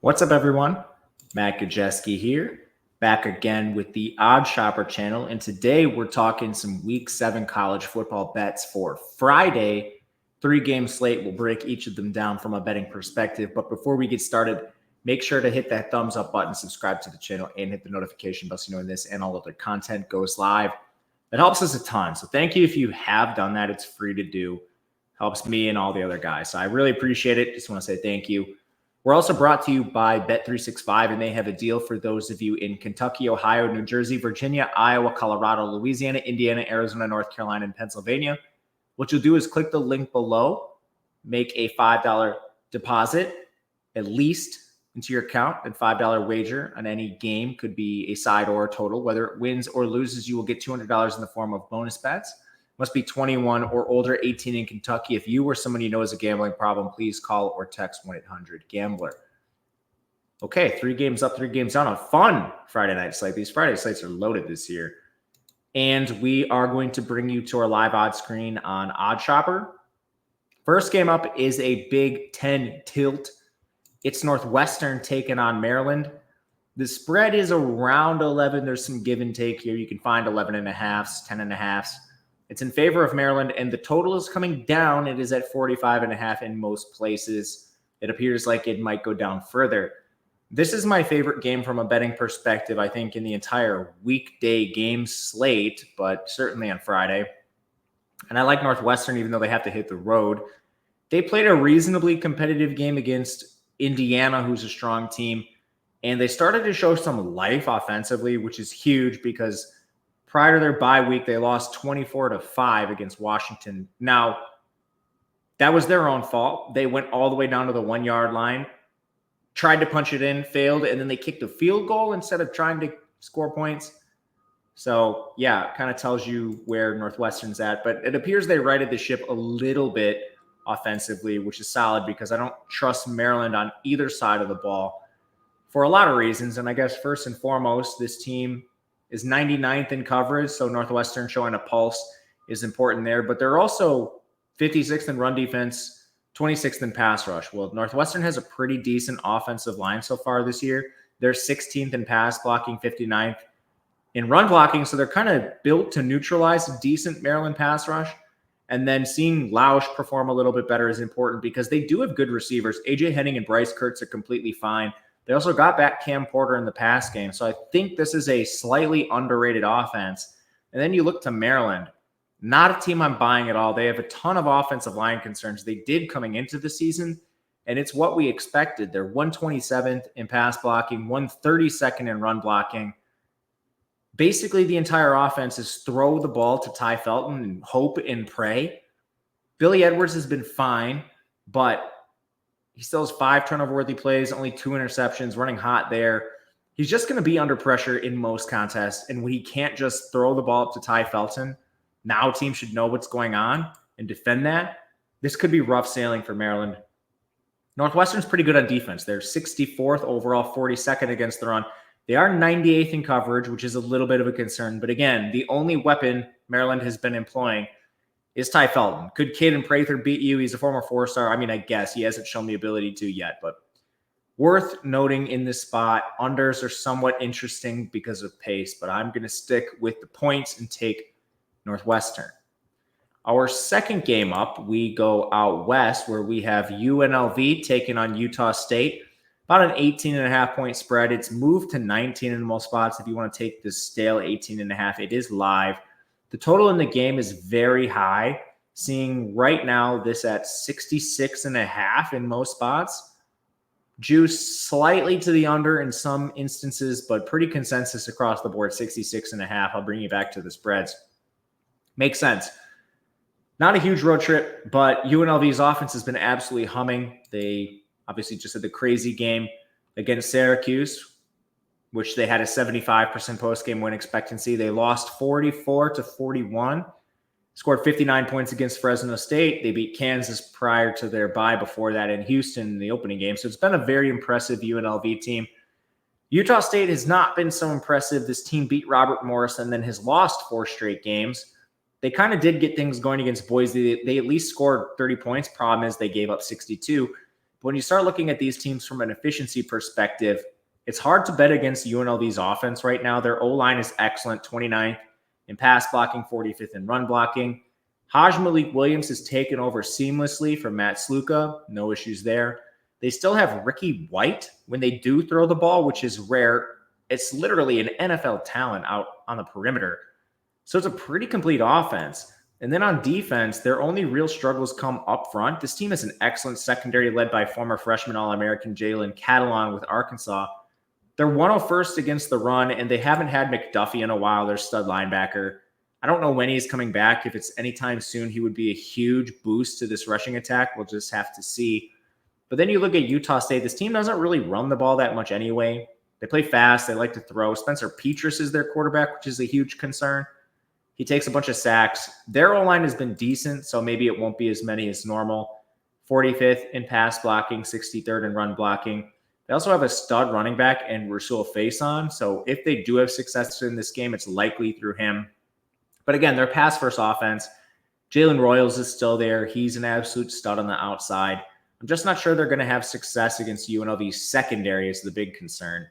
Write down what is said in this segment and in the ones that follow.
What's up, everyone? Matt Gajewski here, back again with the Odd Shopper channel. And today we're talking some Week 7 college football bets for Friday. 3-game slate. We'll break each of them down from a betting perspective. But before we get started, make sure to hit that thumbs up button, subscribe to the channel, and hit the notification bell so you know when this and all other content goes live. That helps us a ton. So thank you if you have done that. It's free to do. Helps me and all the other guys. So I really appreciate it. Just want to say thank you. We're also brought to you by Bet365, and they have a deal for those of you in Kentucky, Ohio, New Jersey, Virginia, Iowa, Colorado, Louisiana, Indiana, Arizona, North Carolina, and Pennsylvania. What you'll do is click the link below, make a $5 deposit at least into your account, and $5 wager on any game. Could be a side or a total. Whether it wins or loses, you will get $200 in the form of bonus bets. Must be 21 or older, 18 in Kentucky. If you or someone you know has a gambling problem, please call or text 1-800-GAMBLER. Okay, 3 games up, 3 games down. A fun Friday night slate. These Friday slates are loaded this year. And we are going to bring you to our live odds screen on Odd Shopper. First game up is a Big Ten tilt. It's Northwestern taking on Maryland. The spread is around 11. There's some give and take here. You can find 11.5s, 10.5s. It's in favor of Maryland, and the total is coming down. It is at 45.5 in most places. It appears like it might go down further. This is my favorite game from a betting perspective, I think, in the entire weekday game slate, but certainly on Friday. And I like Northwestern, even though they have to hit the road. They played a reasonably competitive game against Indiana, who's a strong team, and they started to show some life offensively, which is huge because prior to their bye week, they lost 24-5 against Washington. Now, that was their own fault. They went all the way down to the 1-yard line, tried to punch it in, failed, and then they kicked a field goal instead of trying to score points. So, yeah, it kind of tells you where Northwestern's at. But it appears they righted the ship a little bit offensively, which is solid because I don't trust Maryland on either side of the ball for a lot of reasons. And I guess first and foremost, this team is 99th in coverage, so Northwestern showing a pulse is important there. But they're also 56th in run defense, 26th in pass rush. Well, Northwestern has a pretty decent offensive line so far this year. They're 16th in pass blocking, 59th in run blocking, so they're kind of built to neutralize a decent Maryland pass rush. And then seeing Lausch perform a little bit better is important because they do have good receivers. A.J. Henning and Bryce Kurtz are completely fine. They also got back Cam Porter in the pass game. So I think this is a slightly underrated offense. And then you look to Maryland, not a team I'm buying at all. They have a ton of offensive line concerns. They did coming into the season, and it's what we expected. They're 127th in pass blocking, 132nd in run blocking. Basically, the entire offense is throw the ball to Ty Felton and hope and pray. Billy Edwards has been fine, but he still has 5 turnover-worthy plays, only 2 interceptions, running hot there. He's just going to be under pressure in most contests, and when he can't just throw the ball up to Ty Felton, now teams should know what's going on and defend that. This could be rough sailing for Maryland. Northwestern's pretty good on defense. They're 64th overall, 42nd against the run. They are 98th in coverage, which is a little bit of a concern. But again, the only weapon Maryland has been employing is Ty Felton. Could Caden Prather beat you? He's a former 4-star. I mean, I guess he hasn't shown the ability to yet, but worth noting in this spot, unders are somewhat interesting because of pace, but I'm going to stick with the points and take Northwestern. Our second game up, we go out west where we have UNLV taking on Utah State. About an 18.5-point spread. It's moved to 19 in most spots. If you want to take this stale 18.5, it is live. The total in the game is very high, seeing right now this at 66.5 in most spots. Juice slightly to the under in some instances, but pretty consensus across the board, 66.5. I'll bring you back to the spreads. Makes sense. Not a huge road trip, but UNLV's offense has been absolutely humming. They obviously just had the crazy game against Syracuse, which they had a 75% post-game win expectancy. They lost 44-41, scored 59 points against Fresno State. They beat Kansas prior to their bye before that in Houston in the opening game. So it's been a very impressive UNLV team. Utah State has not been so impressive. This team beat Robert Morris and then has lost 4 straight games. They kind of did get things going against Boise. They at least scored 30 points. Problem is they gave up 62. But when you start looking at these teams from an efficiency perspective, it's hard to bet against UNLV's offense right now. Their O-line is excellent, 29th in pass blocking, 45th in run blocking. Haj Malik Williams has taken over seamlessly from Matt Sluka. No issues there. They still have Ricky White when they do throw the ball, which is rare. It's literally an NFL talent out on the perimeter. So it's a pretty complete offense. And then on defense, their only real struggles come up front. This team has an excellent secondary led by former freshman All-American Jalen Catalon with Arkansas. They're 101st against the run, and they haven't had McDuffie in a while, their stud linebacker. I don't know when he's coming back. If it's anytime soon, he would be a huge boost to this rushing attack. We'll just have to see. But then you look at Utah State. This team doesn't really run the ball that much anyway. They play fast. They like to throw. Spencer Petras is their quarterback, which is a huge concern. He takes a bunch of sacks. Their O-line has been decent, so maybe it won't be as many as normal. 45th in pass blocking, 63rd in run blocking. They also have a stud running back in Rasul Faison. So if they do have success in this game, it's likely through him. But again, their pass-first offense. Jalen Royals is still there. He's an absolute stud on the outside. I'm just not sure they're going to have success against UNLV's secondary is the big concern.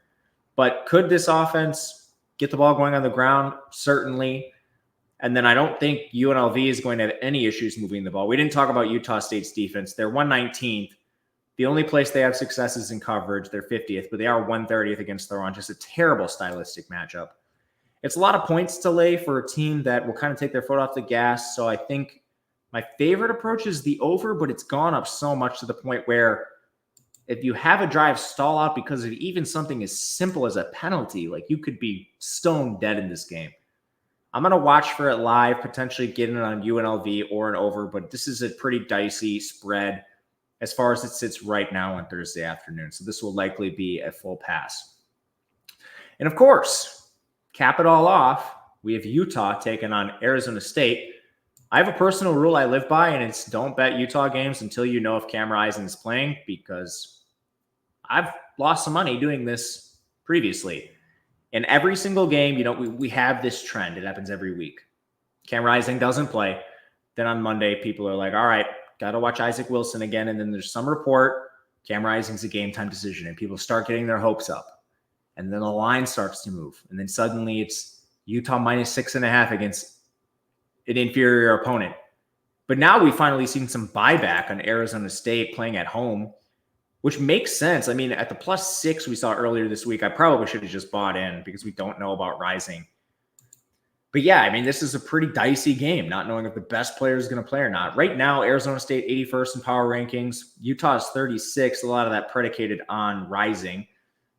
But could this offense get the ball going on the ground? Certainly. And then I don't think UNLV is going to have any issues moving the ball. We didn't talk about Utah State's defense. They're 119th. The only place they have success is in coverage. They're 50th, but they are 130th against the run. Just a terrible stylistic matchup. It's a lot of points to lay for a team that will kind of take their foot off the gas. So I think my favorite approach is the over, but it's gone up so much to the point where if you have a drive stall out because of even something as simple as a penalty, like you could be stone dead in this game. I'm going to watch for it live, potentially getting it on UNLV or an over, but this is a pretty dicey spread as far as it sits right now on Thursday afternoon. So this will likely be a full pass. And of course, cap it all off, we have Utah taking on Arizona State. I have a personal rule I live by, and it's don't bet Utah games until you know if Cam Rising is playing, because I've lost some money doing this previously. In every single game, we have this trend. It happens every week. Cam Rising doesn't play. Then on Monday, people are like, all right, got to watch Isaac Wilson again. And then there's some report, Cam Rising's a game time decision, and people start getting their hopes up. And then the line starts to move. And then suddenly it's Utah minus 6.5 against an inferior opponent. But now we've finally seen some buyback on Arizona State playing at home, which makes sense. I mean, at the +6 we saw earlier this week, I probably should have just bought in because we don't know about Rising. But yeah, I mean, this is a pretty dicey game, not knowing if the best player is going to play or not. Right now, Arizona State 81st in power rankings. Utah is 36th, a lot of that predicated on Rising.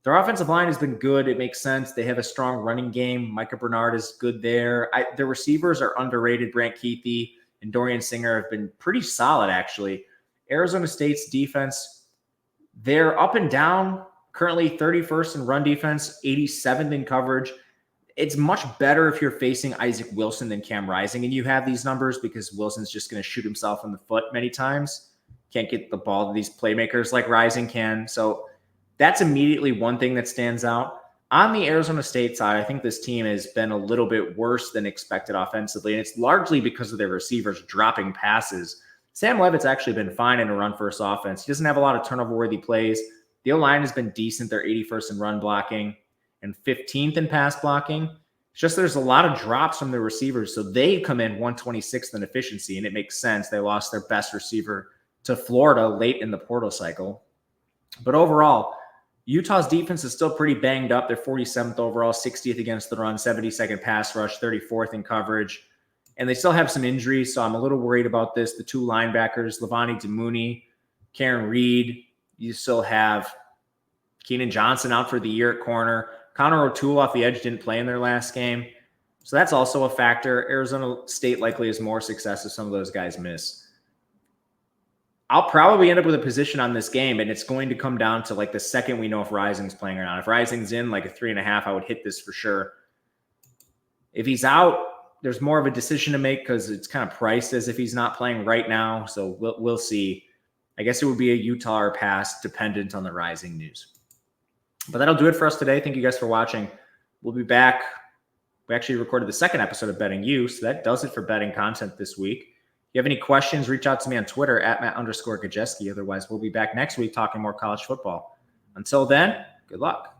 Their offensive line has been good. It makes sense. They have a strong running game. Micah Bernard is good there. Their receivers are underrated. Brant Keithy and Dorian Singer have been pretty solid, actually. Arizona State's defense, they're up and down. Currently 31st in run defense, 87th in coverage. It's much better if you're facing Isaac Wilson than Cam Rising, and you have these numbers because Wilson's just going to shoot himself in the foot many times. Can't get the ball to these playmakers like Rising can. So that's immediately one thing that stands out. On the Arizona State side, I think this team has been a little bit worse than expected offensively, and it's largely because of their receivers dropping passes. Sam Levitt's actually been fine in a run-first offense. He doesn't have a lot of turnover-worthy plays. The O-line has been decent. They're 81st in run blocking and 15th in pass blocking. It's just there's a lot of drops from the receivers, so they come in 126th in efficiency, and it makes sense. They lost their best receiver to Florida late in the portal cycle. But overall, Utah's defense is still pretty banged up. They're 47th overall, 60th against the run, 72nd pass rush, 34th in coverage. And they still have some injuries, so I'm a little worried about this. The two linebackers, Levani Demooney, Karen Reed. You still have Keenan Johnson out for the year at corner. Connor O'Toole off the edge didn't play in their last game. So that's also a factor. Arizona State likely has more success if some of those guys miss. I'll probably end up with a position on this game, and it's going to come down to like the second we know if Rising's playing or not. If Rising's in like a 3.5, I would hit this for sure. If he's out, there's more of a decision to make because it's kind of priced as if he's not playing right now. So we'll see. I guess it would be a Utah or pass dependent on the Rising news. But that'll do it for us today. Thank you guys for watching. We'll be back. We actually recorded the second episode of Betting You, so that does it for betting content this week. you have any questions, reach out to me on Twitter at Matt_Gajewski. Otherwise, we'll be back next week talking more college football. Until then, good luck.